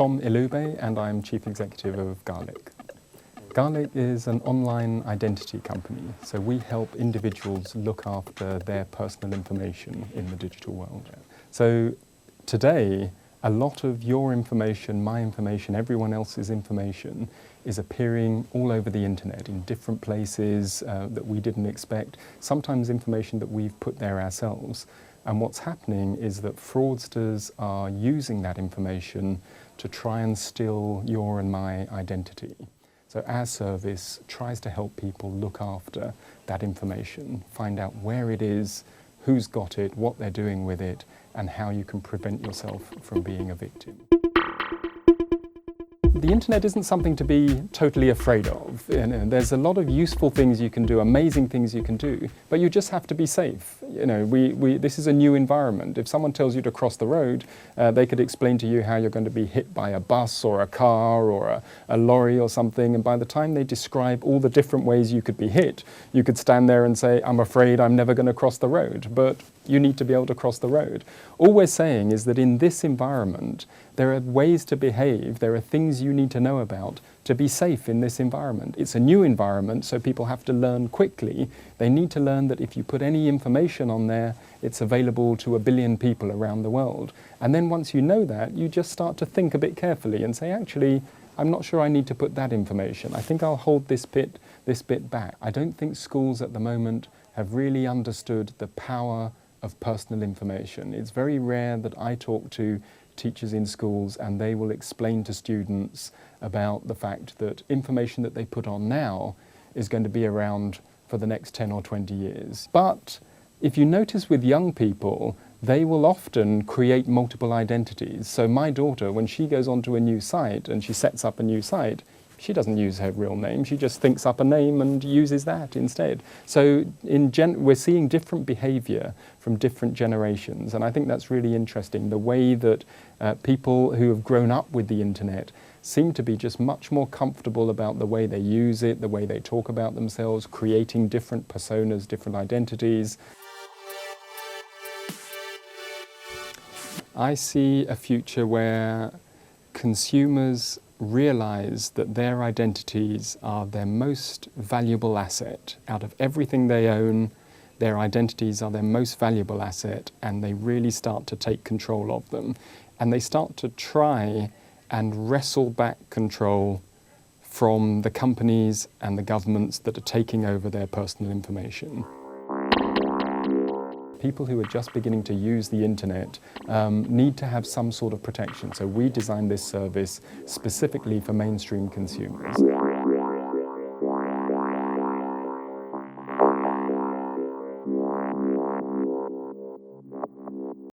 Tom ILUBE and I'm Chief Executive of Garlic. Garlic is an online identity company, so we help individuals look after their personal information in the digital world. So today, a lot of your information, my information, everyone else's information is appearing all over the internet in different places that we didn't expect, sometimes information that we've put there ourselves. And what's happening is that fraudsters are using that information to try and steal your and my identity. So our service tries to help people look after that information, find out where it is, who's got it, what they're doing with it, and how you can prevent yourself from being a victim. The internet isn't something to be totally afraid of. There's a lot of useful things you can do, amazing things you can do, but you just have to be safe. This is a new environment. If someone tells you to cross the road, they could explain to you how you're going to be hit by a bus or a car or a lorry or something, and by the time they describe all the different ways you could be hit, you could stand there and say, I'm afraid I'm never going to cross the road, but you need to be able to cross the road. All we're saying is that in this environment, there are ways to behave, there are things you need to know about to be safe in this environment. It's a new environment, so people have to learn quickly. They need to learn that if you put any information on there, it's available to 1 billion people around the world. And then once you know that, you just start to think a bit carefully and say, actually, I'm not sure I need to put that information. I think I'll hold this bit back. I don't think schools at the moment have really understood the power of personal information. It's very rare that I talk to teachers in schools and they will explain to students about the fact that information that they put on now is going to be around for the next 10 or 20 years. But if you notice with young people, they will often create multiple identities. So my daughter, when she goes onto a new site and she sets up a new site, she doesn't use her real name, she just thinks up a name and uses that instead. So we're seeing different behavior from different generations, and I think that's really interesting, the way that people who have grown up with the internet seem to be just much more comfortable about the way they use it, the way they talk about themselves, creating different personas, different identities. I see a future where consumers realize that their identities are their most valuable asset. Out of everything they own, their identities are their most valuable asset, and they really start to take control of them. And they start to try and wrestle back control from the companies and the governments that are taking over their personal information. People who are just beginning to use the internet need to have some sort of protection. So we designed this service specifically for mainstream consumers.